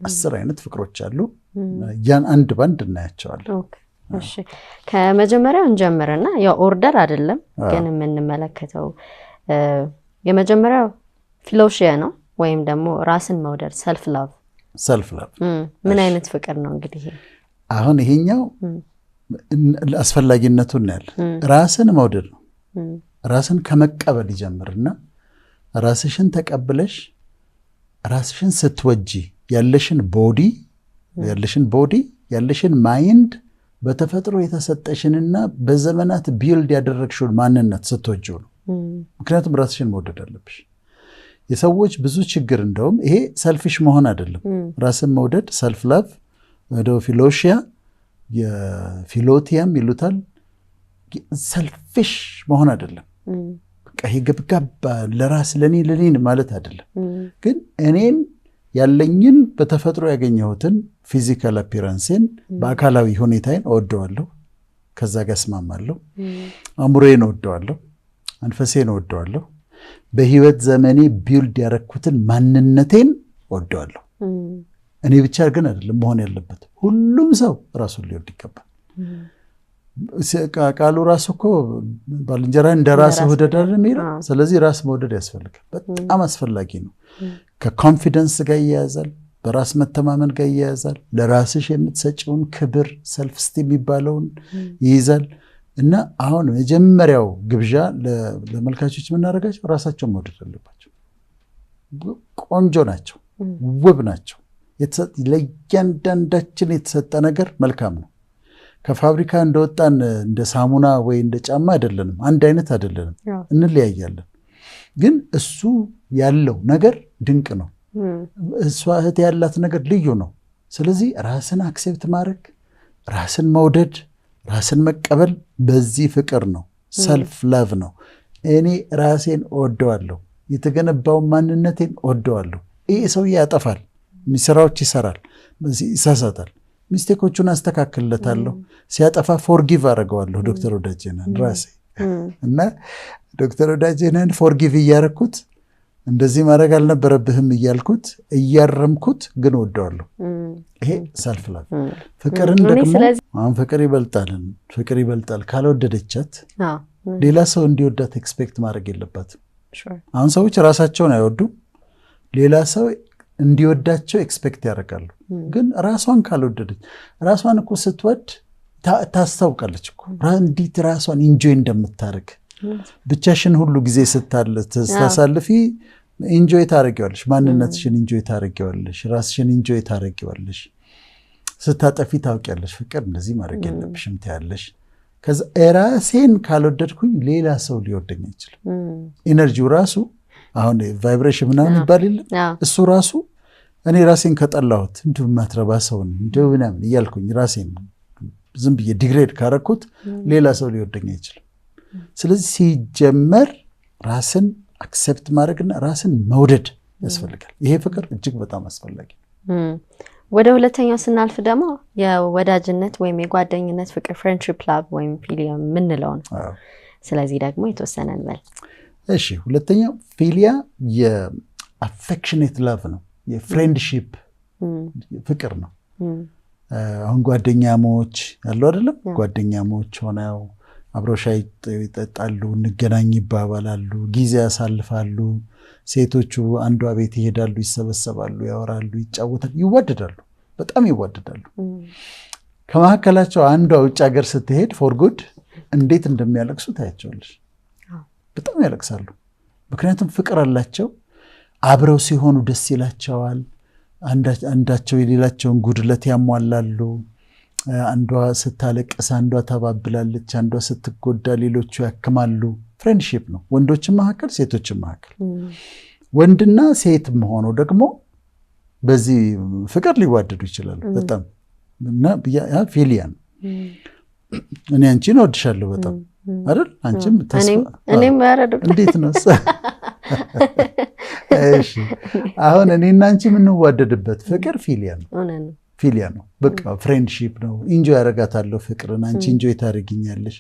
10 አይነት ፍቅሮች አሉ ያን አንድ ባንድ እናያቸዋለን ኦኬ እሺ ከመጀመሪያው እንጀምርና ያው ኦርደር አይደለም ግን የምንመለከተው የመጀመሪያው ፊሎሺያ ነው ወይም ደግሞ ራስን መውደድ ሰልፍ ላቭ ምን አይነት ፍቅር ነው እንግዲህ አሁን ይሄኛው አስፈላጊነቱን ያለ ራስን መውደድ ነው ራስን ከመቀበል ይጀምርና ራስሽን ተቀበለሽ ራስሽን ስትወጂ ያለሽን ቦዲ ያለሽን ማይንድ በተፈጥሮ የተሰጠሽንና በዘመናት ቢልድ ያደረግሽው ማንነት ስትወጂው ነው ምክንያቱም ራስሽን መውደድ አለብሽ የሰዎች ብዙ ችግር እንደውም ይሄ ሰልፊሽ መሆን አይደለም ራስን መውደድ ሰልፍ ላቭ ወደ ፊሎሺያ የፊሎቲያም ይሉታል ሰልፊሽ መሆን አይደለም በቃ ይሄ ገብጋባ ለራስ ለኔ ማለት አይደለም ግን እኔን ያለኝን በተፈጥሮ ያገኘሁትን ፊዚካል አፒራንስን በአካላዊ ሁኔታዬን እወደዋለሁ ከዛ ጋር እስማማለሁ አእምሮዬን እወደዋለሁ መንፈሴን እወደዋለሁ በህይወት ዘመኔ ቢልድ ያረኩትን ማንነቴን እወደዋለሁ እኔ ብቻ ግን አይደለም መሆን ያለበት ሁሉም ሰው ራሱን ሊወድ ይገባል ቃሉ ራሱ እኮ ባልንጀራህን እንደራስህ ውደድ የሚለው ስለዚህ ራስ መውደድ ያስፈልጋል በጣም አስፈላጊ ነው ከኮንፊደንስ ጋር ይያያዛል በራስ መተማመን ጋር ይያያዛል ለራስሽ የምትሰጪውን ክብር ሰልፍ ስቲም የሚባለውን ይይዛል እና አሁን መጀመሪያው ግብዣ ለመልካቾች የምናደርጋቸው ራሳቸውን መውደድ አለባቸው ቆንጆ ናቸው ውብ ናቸው ለእያንዳንዳችን የተሰጠ ነገር መልካም ነው ከፋብሪካ እንደወጣን እንደ ሳሙና ወይ እንደ ጫማ አይደለንም አንድ አይነት አይደለንም እንለያያለን ግን እሱ ያለው ነገር ድንቅ ነው እሷ እህት ያላት ነገር ልዩ ነው ስለዚህ ራስን አክሴፕት ማድረግ ራስን መውደድ ራስን መቀበል በዚህ ፍቅር ነው ሰልፍ ላቭ ነው እኔ ራሴን እወደዋለሁ የተገነባው ማንነቴን እወደዋለሁ ይሄ ሰውዬ ያጠፋል ሚስራዎች ይሰራል ይሳሳታል ሚስቴኮቹን አስተካክልለታለሁ ሲያጠፋ ፎርጊቭ አደርገዋለሁ ዶክተር ወዳጄነህን ራሴ እና ዶክተር ወዳጄነህን ፎርጊቭ እያረኩት እንደዚህ ማድረግ አልነበረብህም እያልኩት እያረምኩት ግን ወደዋለሁ ይሄ ሰልፍ ላቭ ፍቅርን ደግሞ አሁን ፍቅር ይበልጣል ካልወደደቻት ሌላ ሰው እንዲወዳት ኤክስፔክት ማድረግ የለባትም አሁን ሰዎች ራሳቸውን አይወዱም ሌላ ሰው እንዲወዳቸው ኤክስፔክት ያደርጋሉ ግን ራሷን ካልወደደች ራሷን እኮ ስትወድ ታስታውቃለች እኮ እንዴት ራሷን ኢንጆይ እንደምታደርግ ብቻሽን ሁሉ ጊዜ ስታሳልፊ ኢንጆይ ታደርጊዋለሽ ማንነትሽን ኢንጆይ ታደርጊዋለሽ ራስሽን ኢንጆይ ታደርጊዋለሽ ስታጠፊ ታውቂያለሽ ፍቅር እንደዚህ ማድረግ የለብሽም ትያለሽ ከዛ ራሴን ካልወደድኩኝ ሌላ ሰው ሊወደኝ አይችልም ኢነርጂው ራሱ አሁን ቫይብሬሽን ምናምን ይባላል እሱ ራሱ እኔ ራሴን ከጠላሁት እንዲሁ ማትረባ ሰው እንዲሁ ምናምን እያልኩኝ ራሴን ዝም ብዬ ዲግሬድ ካረኩት ሌላ ሰው ሊወደኝ አይችልም ስለዚህ ሲጀመር ራስን አክሴፕት ማድረግና ራስን መውደድ ያስፈልጋል ይሄ ፍቅር እጅግ በጣም አስፈላጊ ወደ ሁለተኛው ስናልፍ ደግሞ የወዳጅነት ወይም የጓደኝነት ፍቅር ፍሬንድሺፕ ላቭ ወይም ፊሊያ ምንለው ነው ስለዚህ ደግሞ የተወሰነ እንበል እሺ ሁለተኛው ፊሊያ የአፌክሽኔት ላቭ ነው የፍሬንድሺፕ ፍቅር ነው አሁን ጓደኛሞች ያለው አይደለም ጓደኛሞች ሆነው አብረው ሻይ ይጠጣሉ እንገናኝ ይባባላሉ ጊዜ ያሳልፋሉ ሴቶቹ አንዷ ቤት ይሄዳሉ ይሰበሰባሉ ያወራሉ ይጫወታሉ ይዋደዳሉ በጣም ይዋደዳሉ ከመካከላቸው አንዷ ውጭ ሀገር ስትሄድ ፎር ጉድ እንዴት እንደሚያለቅሱ ታያቸዋለሽ በጣም ያለቅሳሉ ምክንያቱም ፍቅር አላቸው አብረው ሲሆኑ ደስ ይላቸዋል አንዳቸው የሌላቸውን ጉድለት ያሟላሉ አንዷ ስታለቅስ አንዷ ተባብላለች አንዷ ስትጎዳ ሌሎቹ ያክማሉ ፍሬንድሺፕ ነው ወንዶችም መካከል ሴቶችም መካከል ወንድና ሴትም ሆኖ ደግሞ በዚህ ፍቅር ሊዋደዱ ይችላሉ በጣም እና ያ ፊሊያ ነው እኔ አንቺን እወድሻለሁ በጣም አይደል አንቺም እኔም ያረዱት እንዴት ነው እሺ አሁን እኔና አንቺ የምንዋደድበት ፍቅር ፊሊያ ነው በቃ ፍሬንድሺፕ ነው ኢንጆይ ያረጋታለሁ ፍቅርን አንቺ ኢንጆይ ታደርጊኛለሽ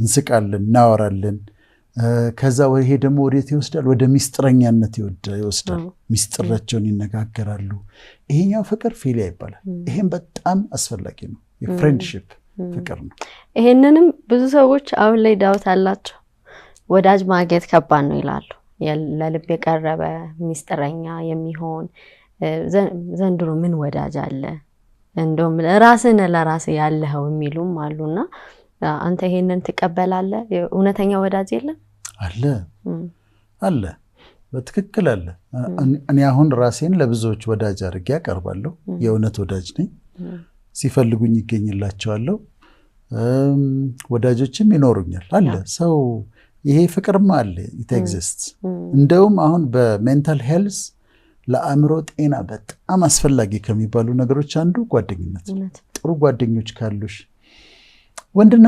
እንስቃለን እናወራለን ከዛ ወይ ይሄ ደግሞ ወዴት ይወስዳል ወደ ሚስጥረኛነት ይወስዳል ሚስጥራቸውን ይነጋገራሉ ይሄኛው ፍቅር ፊሊያ ይባላል። ይሄም በጣም አስፈላጊ ነው። የፍሬንድሺፕ ፍቅር ነው። ይሄንንም ብዙ ሰዎች አሁን ላይ ዳውት አላቸው። ወዳጅ ማግኘት ከባድ ነው ይላሉ። ለልብ የቀረበ ሚስጥረኛ የሚሆን ዘንድሮ ምን ወዳጅ አለ እንደውም ራስን ለራስ ያለኸው የሚሉም አሉና አንተ ይሄንን ትቀበላለህ? እውነተኛ ወዳጅ የለም? አለ በትክክል አለ። እኔ አሁን ራሴን ለብዙዎች ወዳጅ አድርጌ አቀርባለሁ። የእውነት ወዳጅ ነኝ። ሲፈልጉኝ ይገኝላቸዋለሁ። ወዳጆችም ይኖሩኛል። አለ ሰው ይሄ ፍቅርማ አለ። ኢት ኤግዚስት። እንደውም አሁን በሜንታል ሄልዝ ለአእምሮ ጤና በጣም አስፈላጊ ከሚባሉ ነገሮች አንዱ ጓደኝነት። ጥሩ ጓደኞች ካሉሽ ወንድና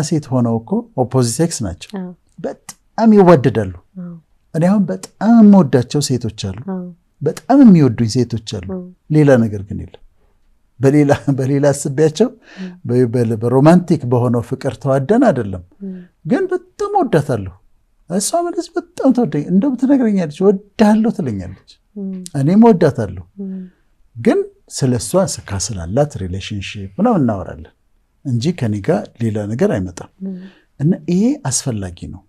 ሴት ሆነው እኮ ኦፖዚት ሴክስ ናቸው፣ በጣም ይዋደዳሉ። እኔ አሁን በጣም የምወዳቸው ሴቶች አሉ፣ በጣም የሚወዱኝ ሴቶች አሉ። ሌላ ነገር ግን የለም። በሌላ አስቤያቸው በሮማንቲክ በሆነው ፍቅር ተዋደን አይደለም፣ ግን በጣም ወዳታለሁ። እሷ ማለት በጣም ተወደኝ እንደውም ትነግረኛለች፣ ወዳለሁ ትለኛለች፣ እኔም ወዳታለሁ። ግን ስለሷ ስላላት ሪሌሽንሺፕ ምናምን እናወራለን እንጂ ከኔ ጋር ሌላ ነገር አይመጣም። እና ይሄ አስፈላጊ ነው።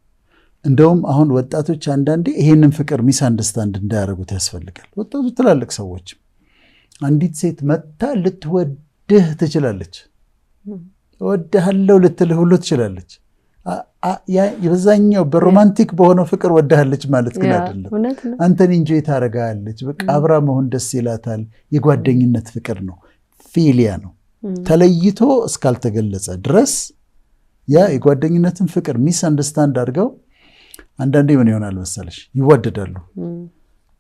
እንደውም አሁን ወጣቶች አንዳንዴ ይሄንን ፍቅር ሚስ አንደርስታንድ እንዳያደርጉት ያስፈልጋል። ወጣቶች ትላልቅ ሰዎችም አንዲት ሴት መታ ልትወድህ ትችላለች፣ ወድሃለሁ ልትልህ ሁሉ ትችላለች። የበዛኛው በሮማንቲክ በሆነው ፍቅር ወድሃለች ማለት ግን አይደለም። አንተን ኢንጆይ ታደርጋለች፣ በቃ አብራ መሆን ደስ ይላታል። የጓደኝነት ፍቅር ነው፣ ፊሊያ ነው። ተለይቶ እስካልተገለጸ ድረስ ያ የጓደኝነትን ፍቅር ሚስ አንደርስታንድ አድርገው አንዳንዴ ምን ይሆናል መሰለሽ፣ ይዋደዳሉ።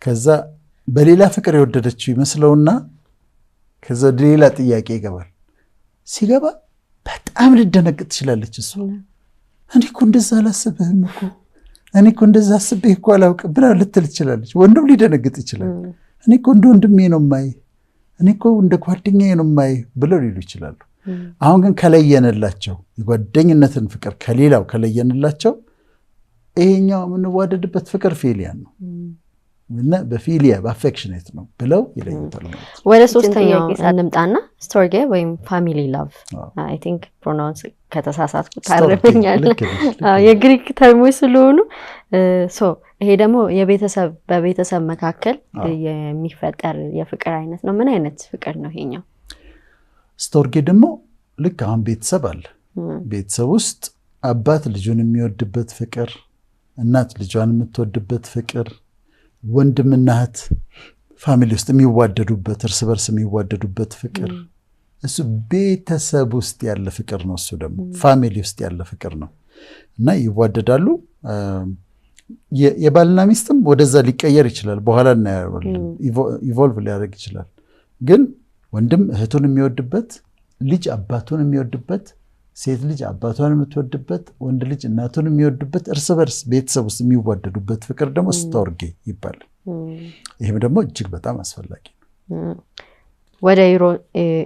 ከዛ በሌላ ፍቅር የወደደችው ይመስለውና ከዛ ሌላ ጥያቄ ይገባል። ሲገባ በጣም ልደነግጥ ትችላለች። እሱ እኔ እኮ እንደዛ አላስብህም እኮ እኔ እኮ እንደዛ አስቤህ እኮ አላውቅም ብላ ልትል ትችላለች። ወንድም ሊደነግጥ ይችላል። እኔ እኮ እንደ ወንድሜ ነው የማይህ፣ እኔ እኮ እንደ ጓደኛዬ ነው የማይህ ብለው ሊሉ ይችላሉ። አሁን ግን ከለየንላቸው የጓደኝነትን ፍቅር ከሌላው ከለየንላቸው ይሄኛው የምንዋደድበት ፍቅር ፊሊያን ነው እና በፊሊያ በአፌክሽኔት ነው ብለው ይለዩታል ማለት ነው። ወደ ሶስተኛው እንምጣና ስቶርጌ ወይም ፋሚሊ ላቭ አይ ቲንክ ፕሮናውንስ ከተሳሳትኩ ታርመኛለህ። የግሪክ ተርሞች ስለሆኑ ይሄ ደግሞ በቤተሰብ መካከል የሚፈጠር የፍቅር አይነት ነው። ምን አይነት ፍቅር ነው ይሄኛው? ስቶርጌ ደግሞ ልክ አሁን ቤተሰብ አለ። ቤተሰብ ውስጥ አባት ልጁን የሚወድበት ፍቅር፣ እናት ልጇን የምትወድበት ፍቅር፣ ወንድምና እህት ፋሚሊ ውስጥ የሚዋደዱበት እርስ በርስ የሚዋደዱበት ፍቅር፣ እሱ ቤተሰብ ውስጥ ያለ ፍቅር ነው። እሱ ደግሞ ፋሚሊ ውስጥ ያለ ፍቅር ነው እና ይዋደዳሉ። የባልና ሚስትም ወደዛ ሊቀየር ይችላል። በኋላ እናያለን። ኢቮልቭ ሊያደርግ ይችላል። ግን ወንድም እህቱን የሚወድበት፣ ልጅ አባቱን የሚወድበት፣ ሴት ልጅ አባቷን የምትወድበት፣ ወንድ ልጅ እናቱን የሚወድበት፣ እርስ በርስ ቤተሰብ ውስጥ የሚዋደዱበት ፍቅር ደግሞ ስቶርጌ ይባላል። ይህም ደግሞ እጅግ በጣም አስፈላጊ ነው። ወደ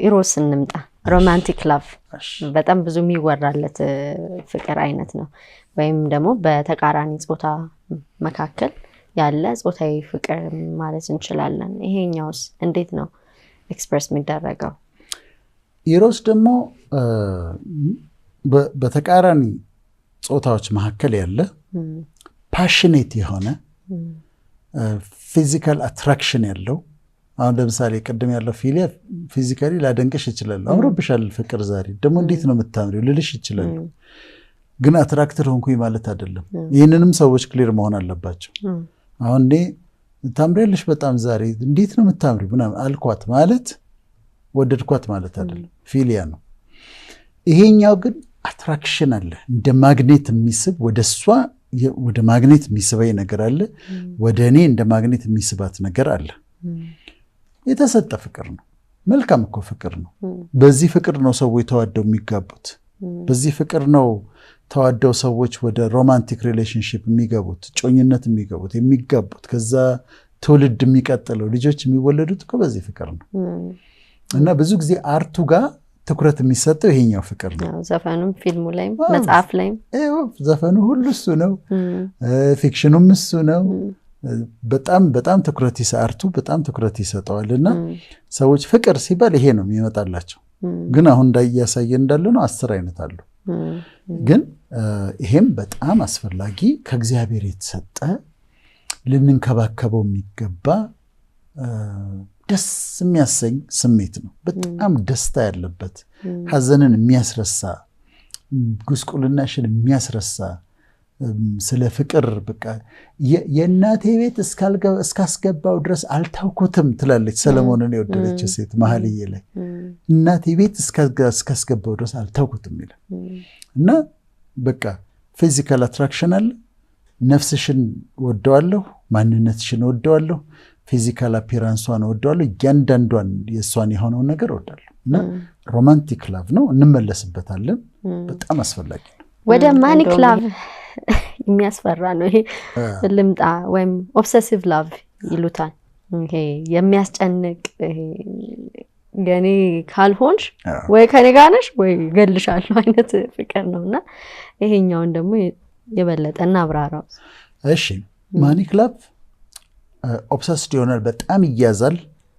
ኢሮስ እንምጣ። ሮማንቲክ ላቭ በጣም ብዙ የሚወራለት ፍቅር አይነት ነው፣ ወይም ደግሞ በተቃራኒ ጾታ መካከል ያለ ጾታዊ ፍቅር ማለት እንችላለን። ይሄኛውስ እንዴት ነው ኤክስፕረስ የሚደረገው? ኢሮስ ደግሞ በተቃራኒ ጾታዎች መካከል ያለ ፓሽኔት የሆነ ፊዚካል አትራክሽን ያለው። አሁን ለምሳሌ ቅድም ያለው ፊሊያ ፊዚካሊ ላደንቅሽ ይችላል፣ አምሮብሻል ፍቅር ዛሬ ደግሞ እንዴት ነው የምታምሪው ልልሽ ይችላል። ግን አትራክትር ሆንኩኝ ማለት አይደለም። ይህንንም ሰዎች ክሊር መሆን አለባቸው። አሁን እኔ ታምሪያለሽ በጣም ዛሬ እንዴት ነው የምታምሪው ምናምን አልኳት ማለት ወደድኳት ማለት አይደለም፣ ፊሊያ ነው። ይሄኛው ግን አትራክሽን አለ፣ እንደ ማግኔት የሚስብ ወደ እሷ ወደ ማግኔት የሚስበኝ ነገር አለ፣ ወደ እኔ እንደ ማግኔት የሚስባት ነገር አለ። የተሰጠ ፍቅር ነው። መልካም እኮ ፍቅር ነው። በዚህ ፍቅር ነው ሰዎች ተዋደው የሚጋቡት። በዚህ ፍቅር ነው ተዋደው ሰዎች ወደ ሮማንቲክ ሪሌሽንሺፕ የሚገቡት፣ ጮኝነት የሚጋቡት፣ ከዛ ትውልድ የሚቀጥለው ልጆች የሚወለዱት እኮ በዚህ ፍቅር ነው። እና ብዙ ጊዜ አርቱ ጋር ትኩረት የሚሰጠው ይሄኛው ፍቅር ነው። ዘፈኑም ፊልሙ ላይም መጽሐፍ ላይም ዘፈኑ ሁሉ እሱ ነው፣ ፊክሽኑም እሱ ነው። በጣም በጣም ትኩረት አርቱ በጣም ትኩረት ይሰጠዋልና ሰዎች ፍቅር ሲባል ይሄ ነው የሚመጣላቸው። ግን አሁን እንዳያሳየ እንዳለ ነው 10 አይነት አሉ። ግን ይሄም በጣም አስፈላጊ ከእግዚአብሔር የተሰጠ ልንንከባከበው የሚገባ ደስ የሚያሰኝ ስሜት ነው። በጣም ደስታ ያለበት ሐዘንን የሚያስረሳ ጉስቁልናሽን የሚያስረሳ ስለ ፍቅር በቃ የእናቴ ቤት እስካስገባው ድረስ አልታውኩትም ትላለች ሰለሞንን የወደደች ሴት መኃልየ ላይ እናቴ ቤት እስካስገባው ድረስ አልታውኩትም ይላል። እና በቃ ፊዚካል አትራክሽን አለ። ነፍስሽን ወደዋለሁ፣ ማንነትሽን ወደዋለሁ፣ ፊዚካል አፒራንሷን ወደዋለሁ፣ እያንዳንዷን የእሷን የሆነውን ነገር ወዳለሁ። እና ሮማንቲክ ላቭ ነው፣ እንመለስበታለን። በጣም አስፈላጊ ነው። ወደ ማኒክ ላቭ የሚያስፈራ ነው ይሄ ልምጣ ወይም ኦብሰሲቭ ላቭ ይሉታል። ይሄ የሚያስጨንቅ ገኔ ካልሆንሽ ወይ ከኔ ጋር ነሽ ወይ ገልሻለሁ አይነት ፍቅር ነውና ይሄኛውን ደግሞ የበለጠ እናብራራው። እሺ ማኒክ ላቭ ኦብሰስድ ይሆናል፣ በጣም ይያዛል።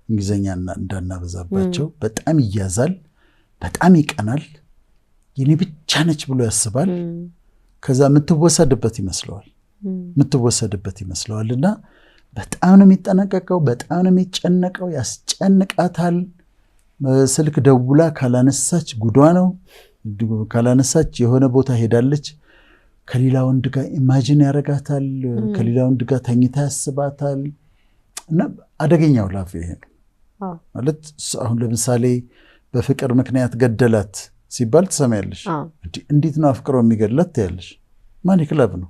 እንግሊዘኛ እንዳናበዛባቸው በጣም ይያዛል፣ በጣም ይቀናል፣ የኔ ብቻ ነች ብሎ ያስባል። ከዛ የምትወሰድበት ይመስለዋልና በጣም ነው የሚጠነቀቀው፣ በጣም ነው የሚጨነቀው፣ ያስጨንቃታል። ስልክ ደውላ ካላነሳች ጉዷ ነው። ካላነሳች የሆነ ቦታ ሄዳለች፣ ከሌላ ወንድ ጋር ኢማጂን ያረጋታል፣ ከሌላ ወንድ ጋር ተኝታ ያስባታል። እና አደገኛው ላቭ ይሄ ነው ማለት። አሁን ለምሳሌ በፍቅር ምክንያት ገደላት ሲባል ትሰማያለሽ። እንዴት ነው አፍቅሮ የሚገድላት ትያለሽ። ማኒክ ላቭ ነው።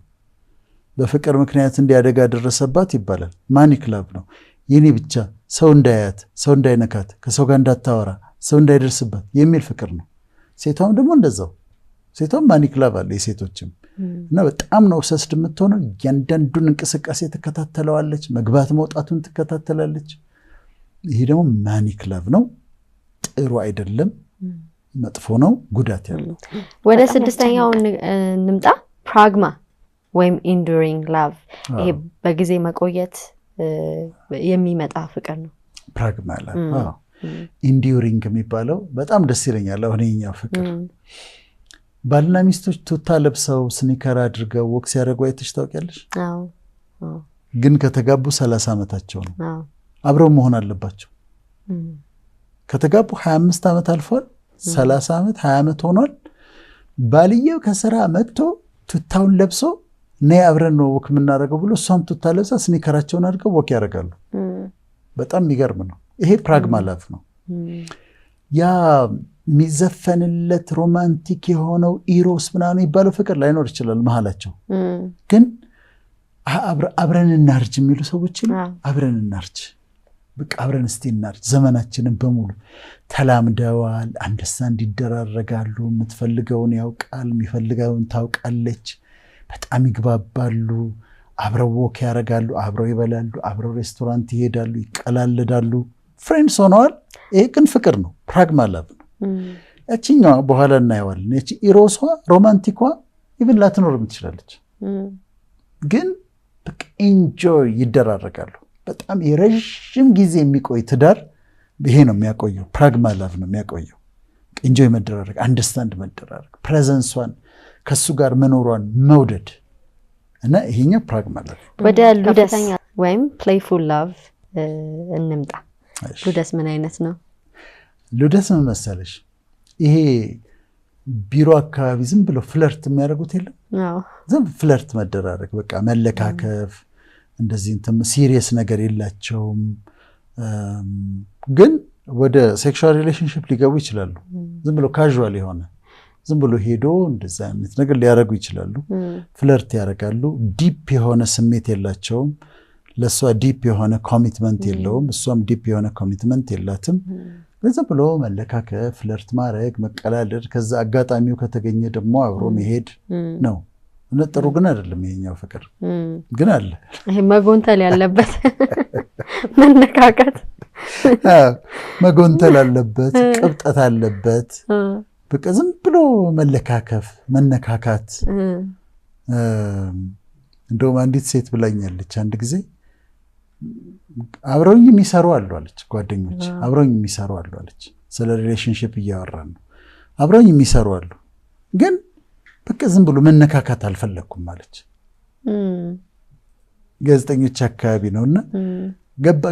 በፍቅር ምክንያት እንዲያደጋ ደረሰባት ይባላል። ማኒክ ላቭ ነው። የኔ ብቻ ሰው እንዳያት፣ ሰው እንዳይነካት፣ ከሰው ጋር እንዳታወራ፣ ሰው እንዳይደርስባት የሚል ፍቅር ነው። ሴቷም ደግሞ እንደዛው። ሴቷም ማኒክ ላቭ አለ የሴቶችም። እና በጣም ነው ኦብሰስድ የምትሆነው። እያንዳንዱን እንቅስቃሴ ትከታተለዋለች፣ መግባት መውጣቱን ትከታተላለች። ይሄ ደግሞ ማኒክ ላቭ ነው። ጥሩ አይደለም፣ መጥፎ ነው፣ ጉዳት ያለው። ወደ 6ኛው እንምጣ። ፕራግማ ወይም ኢንዱሪንግ ላቭ። ይሄ በጊዜ መቆየት የሚመጣ ፍቅር ነው። ፕራግማ ላቭ። ኢንዱሪንግ የሚባለው በጣም ደስ ይለኛል። አሁን የኛው ፍቅር ባልና ሚስቶች ቱታ ለብሰው ስኒከር አድርገው ወክ ሲያደርጉ አይተሽ ታውቂያለሽ? ግን ከተጋቡ 30 ዓመታቸው ነው። አብረው መሆን አለባቸው። ከተጋቡ 25 ዓመት አልፏል። 30 ዓመት 20 ዓመት ሆኗል። ባልየው ከስራ መጥቶ ቱታውን ለብሶ ነይ አብረን ነው ወክ የምናደርገው ብሎ እሷም ቱታ ለብሳ ስኒከራቸውን አድርገው ወክ ያደርጋሉ። በጣም የሚገርም ነው። ይሄ ፕራግማ ላቭ ነው። ያ የሚዘፈንለት ሮማንቲክ የሆነው ኢሮስ ምናምን የሚባለው ፍቅር ላይኖር ይችላል መሀላቸው። ግን አብረን እናርጅ የሚሉ ሰዎች አብረን እናርጅ፣ በቃ አብረን እስቲ እናርጅ። ዘመናችንን በሙሉ ተላምደዋል፣ አንደርስታንድ ይደራረጋሉ። የምትፈልገውን ያውቃል፣ የሚፈልገውን ታውቃለች። በጣም ይግባባሉ። አብረው ወክ ያደርጋሉ፣ አብረው ይበላሉ፣ አብረው ሬስቶራንት ይሄዳሉ፣ ይቀላለዳሉ። ፍሬንድስ ሆነዋል። ይሄ ግን ፍቅር ነው፣ ፕራግማ ላቭ ነው። ያቺኛዋ በኋላ እናየዋለን። ያቺ ኢሮሷ ሮማንቲኳ ኢቭን ላትኖርም ትችላለች። ግን በቃ ኢንጆይ ይደራረጋሉ። በጣም የረዥም ጊዜ የሚቆይ ትዳር ይሄ ነው የሚያቆየው። ፕራግማ ላቭ ነው የሚያቆየው። ኢንጆይ መደራረግ፣ አንደርስታንድ መደራረግ፣ ፕሬዘንሷን ከሱ ጋር መኖሯን መውደድ እና ይሄኛው ፕራግማ ላቭ። ወደ ሉደስ ወይም ፕሌይፉል ላቭ እንምጣ። ሉደስ ምን አይነት ነው? ሉደስ ምን መሰለሽ፣ ይሄ ቢሮ አካባቢ ዝም ብሎ ፍለርት የሚያደርጉት የለም? ዝም ፍለርት መደራረግ፣ በቃ መለካከፍ፣ እንደዚህ እንትን ሲሪየስ ነገር የላቸውም። ግን ወደ ሴክሹዋል ሪሌሽንሽፕ ሊገቡ ይችላሉ። ዝም ብሎ ካዥዋል የሆነ ዝም ብሎ ሄዶ እንደዛ አይነት ነገር ሊያደርጉ ይችላሉ። ፍለርት ያደርጋሉ። ዲፕ የሆነ ስሜት የላቸውም። ለእሷ ዲፕ የሆነ ኮሚትመንት የለውም፣ እሷም ዲፕ የሆነ ኮሚትመንት የላትም። ዝም ብሎ መለካከፍ፣ ፍለርት ማድረግ፣ መቀላለድ፣ ከዛ አጋጣሚው ከተገኘ ደግሞ አብሮ መሄድ ነው። ጥሩ ግን አይደለም ይሄኛው ፍቅር። ግን አለ ይሄ መጎንተል ያለበት መነካከት፣ መጎንተል አለበት፣ ቅብጠት አለበት። በቃ ዝም ብሎ መለካከፍ፣ መነካካት። እንደውም አንዲት ሴት ብላኛለች አንድ ጊዜ፣ አብረውኝ የሚሰሩ አሉ አለች። ጓደኞች አብረውኝ የሚሰሩ አሉ አለች። ስለ ሪሌሽንሺፕ እያወራን ነው። አብረውኝ የሚሰሩ አሉ፣ ግን በቃ ዝም ብሎ መነካካት አልፈለኩም አለች። ጋዜጠኞች አካባቢ ነውና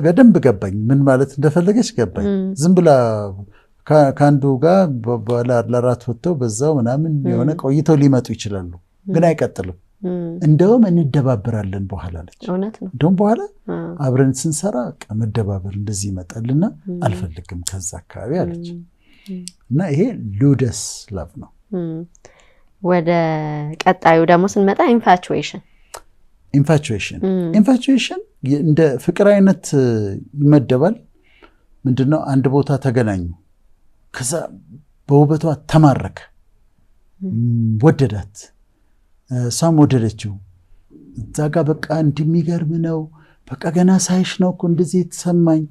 ገደንብ ገባኝ። ምን ማለት እንደፈለገች ገባኝ። ዝም ብላ ከአንዱ ጋር ለራት ወጥተው በዛው ምናምን የሆነ ቆይተው ሊመጡ ይችላሉ፣ ግን አይቀጥልም። እንደውም እንደባበራለን በኋላ አለች። እንደውም በኋላ አብረን ስንሰራ መደባበር እንደዚህ ይመጣልና አልፈልግም ከዛ አካባቢ አለች። እና ይሄ ሉደስ ላቭ ነው። ወደ ቀጣዩ ደግሞ ስንመጣ ኢንፋቹዌሽን እንደ ፍቅር አይነት ይመደባል። ምንድነው? አንድ ቦታ ተገናኙ፣ ከዛ በውበቷ ተማረከ፣ ወደዳት፣ እሷም ወደደችው። እዛ ጋ በቃ እንደሚገርም ነው። በቃ ገና ሳይሽ ነው እኮ እንደዚህ የተሰማኝ፣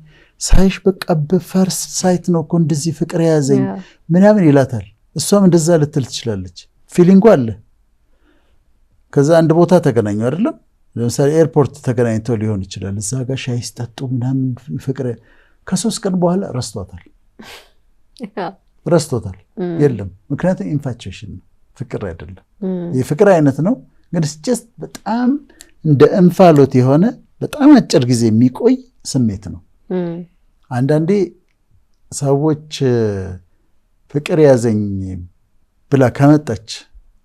ሳይሽ በቃ በፈርስ ሳይት ነው እኮ እንደዚህ ፍቅር የያዘኝ ምናምን ይላታል። እሷም እንደዛ ልትል ትችላለች። ፊሊንጉ አለ። ከዛ አንድ ቦታ ተገናኙ አይደለም? ለምሳሌ ኤርፖርት ተገናኝተው ሊሆን ይችላል። እዛ ጋር ሻይ ሲጠጡ ምናምን ፍቅር፣ ከ3 ቀን በኋላ ረስቶታል። የለም፣ ምክንያቱም ኢንፋቹዌሽን ነው፣ ፍቅር አይደለም። የፍቅር አይነት ነው፣ ግን ጀስት በጣም እንደ እንፋሎት የሆነ በጣም አጭር ጊዜ የሚቆይ ስሜት ነው። አንዳንዴ ሰዎች ፍቅር ያዘኝ ብላ ከመጣች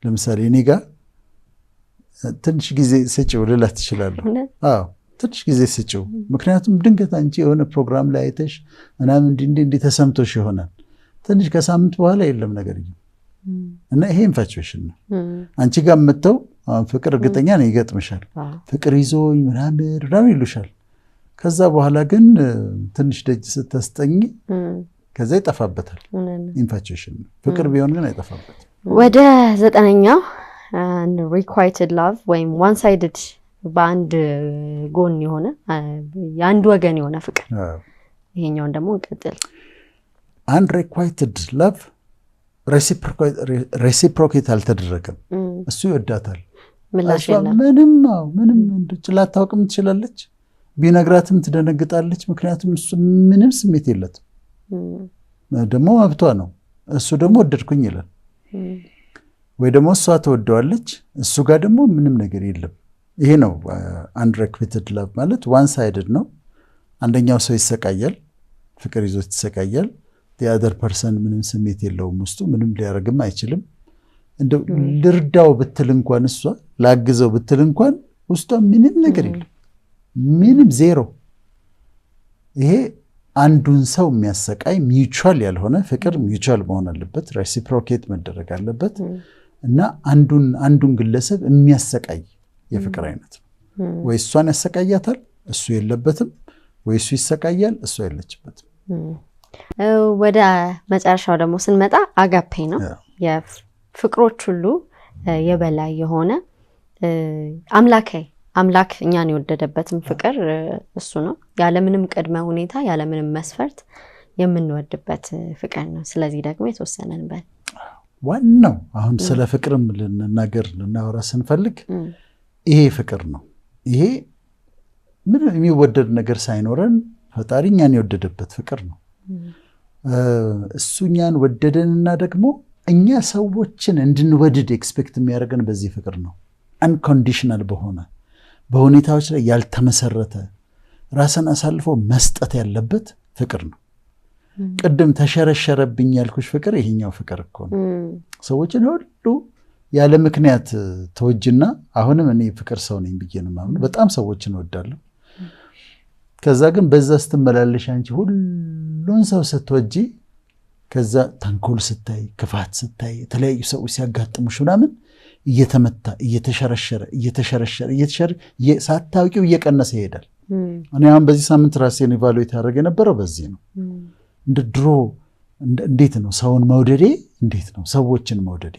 ለምሳሌ እኔ ጋር ትንሽ ጊዜ ስጭው ልላት ትችላለሁ። አዎ ትንሽ ጊዜ ስጭው። ምክንያቱም ድንገት አንቺ የሆነ ፕሮግራም ላይ አይተሽ ምናምን እንዲህ ተሰምቶሽ ይሆናል። ትንሽ ከሳምንት በኋላ የለም ነገር እና ይሄ ኢንፋቹዌሽን ነው። አንቺ ጋር መጥተው ፍቅር እርግጠኛ ነው ይገጥምሻል። ፍቅር ይዞኝ ምናምን ይሉሻል። ከዛ በኋላ ግን ትንሽ ደጅ ስታስጠኝ ከዛ ይጠፋበታል። ኢንፋቹዌሽን ነው። ፍቅር ቢሆን ግን አይጠፋበትም። ወደ 9ኛው ሪኳይትድ ላቭ ወይም ዋን ሳይድድ፣ በአንድ ጎን የሆነ የአንድ ወገን የሆነ ፍቅር። ይሄኛውን ደግሞ እንቀጥል። አንሪኳይትድ ላቭ ሬሲፕሮኬት አልተደረገም። እሱ ይወዳታል፣ ምላሽ የለም። ምንም ላታውቅም ትችላለች፣ ቢነግራትም ትደነግጣለች። ምክንያቱም እሱ ምንም ስሜት የለትም፣ ደግሞ መብቷ ነው። እሱ ደግሞ ወደድኩኝ ይላል። ወይ ደግሞ እሷ ትወደዋለች፣ እሱ ጋር ደግሞ ምንም ነገር የለም። ይሄ ነው አንሪኳይትድ ላቭ ማለት። ዋን ሳይድድ ነው። አንደኛው ሰው ይሰቃያል፣ ፍቅር ይዞት ይሰቃያል። የአደር ፐርሰን ምንም ስሜት የለውም ውስጡ፣ ምንም ሊያደርግም አይችልም። እንደው ልርዳው ብትል እንኳን እሷ ላግዘው ብትል እንኳን ውስጧ ምንም ነገር የለም፣ ምንም ዜሮ። ይሄ አንዱን ሰው የሚያሰቃይ ሚውቹዋል ያልሆነ ፍቅር ሚውቹዋል መሆን አለበት፣ ሬሲፕሮኬት መደረግ አለበት እና አንዱን ግለሰብ የሚያሰቃይ የፍቅር አይነት ነው። ወይ እሷን ያሰቃያታል፣ እሱ የለበትም፣ ወይ እሱ ይሰቃያል፣ እሷ የለችበትም። ወደ መጨረሻው ደግሞ ስንመጣ አጋፔ ነው። የፍቅሮች ሁሉ የበላይ የሆነ አምላክ እኛን የወደደበትም ፍቅር እሱ ነው። ያለምንም ቅድመ ሁኔታ ያለምንም መስፈርት የምንወድበት ፍቅር ነው። ስለዚህ ደግሞ የተወሰነን በል ዋናው አሁን ስለ ፍቅርም ልናወራ ስንፈልግ ይሄ ፍቅር ነው። ይሄ ምንም የሚወደድ ነገር ሳይኖረን ፈጣሪ እኛን የወደደበት ፍቅር ነው። እሱ እኛን ወደደንና ደግሞ እኛ ሰዎችን እንድንወድድ ኤክስፔክት የሚያደርገን በዚህ ፍቅር ነው። አንኮንዲሽናል በሆነ በሁኔታዎች ላይ ያልተመሰረተ ራስን አሳልፎ መስጠት ያለበት ፍቅር ነው። ቅድም ተሸረሸረብኝ ያልኩሽ ፍቅር ይሄኛው ፍቅር እኮ ነው። ሰዎችን ሁሉ ያለ ምክንያት ተወጅና አሁንም እኔ ፍቅር ሰው ነኝ ብዬ ነው የማምነው። በጣም ሰዎችን እወዳለሁ። ከዛ ግን በዛ ስትመላለሽ አንቺ ሁሉን ሰው ስትወጂ ከዛ ተንኮል ስታይ፣ ክፋት ስታይ፣ የተለያዩ ሰዎች ሲያጋጥሙሽ ምናምን እየተመታ እየተሸረሸረ ሳታውቂው እየቀነሰ ይሄዳል። እኔ አሁን በዚህ ሳምንት ራሴን ኢቫሉዌት ያደረገ የነበረው በዚህ ነው። እንደ ድሮ እንዴት ነው ሰውን መውደዴ? እንዴት ነው ሰዎችን መውደዴ?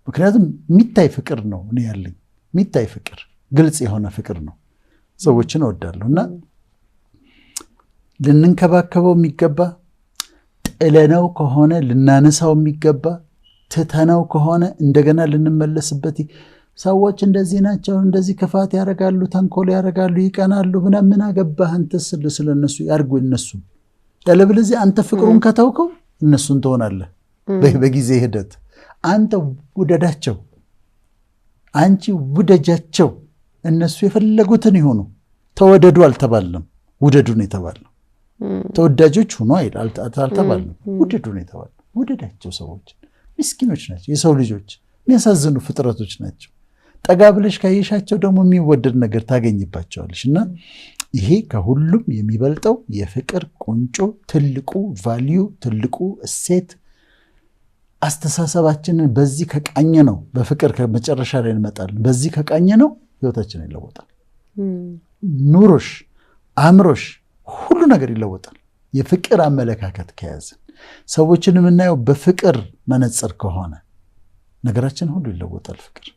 ምክንያቱም የሚታይ ፍቅር ነው እኔ ያለኝ፣ የሚታይ ፍቅር፣ ግልጽ የሆነ ፍቅር ነው። ሰዎችን እወዳለሁ እና ልንንከባከበው የሚገባ ጥለነው ከሆነ ልናነሳው የሚገባ ትተነው ከሆነ እንደገና ልንመለስበት ሰዎች እንደዚህ ናቸው፣ እንደዚህ ክፋት ያደርጋሉ፣ ተንኮል ያደርጋሉ፣ ይቀናሉ፣ ምን አገባህ አንተ ስለነሱ ያርጉ እነሱ። ያለበለዚያ አንተ ፍቅሩን ከተውከው እነሱን ትሆናለህ በጊዜ ሂደት። አንተ ውደዳቸው፣ አንቺ ውደጃቸው፣ እነሱ የፈለጉትን ይሆኑ። ተወደዱ አልተባልንም፣ ውደዱ ነው የተባልነው። ተወዳጆች ሁኑ አልተባልንም፣ ውደዱ ነው የተባልነው። ውደዳቸው። ሰዎች ምስኪኖች ናቸው፣ የሰው ልጆች የሚያሳዝኑ ፍጥረቶች ናቸው። ጠጋ ብለሽ ካየሻቸው ደግሞ የሚወደድ ነገር ታገኝባቸዋለሽ። እና ይሄ ከሁሉም የሚበልጠው የፍቅር ቁንጮ ትልቁ ቫልዩ ትልቁ እሴት አስተሳሰባችንን በዚህ ከቃኘ ነው በፍቅር ከመጨረሻ ላይ እንመጣለን። በዚህ ከቃኘ ነው ህይወታችን ይለወጣል። ኑሮሽ፣ አእምሮሽ፣ ሁሉ ነገር ይለወጣል። የፍቅር አመለካከት ከያዝን ሰዎችን የምናየው በፍቅር መነጽር ከሆነ ነገራችን ሁሉ ይለወጣል። ፍቅር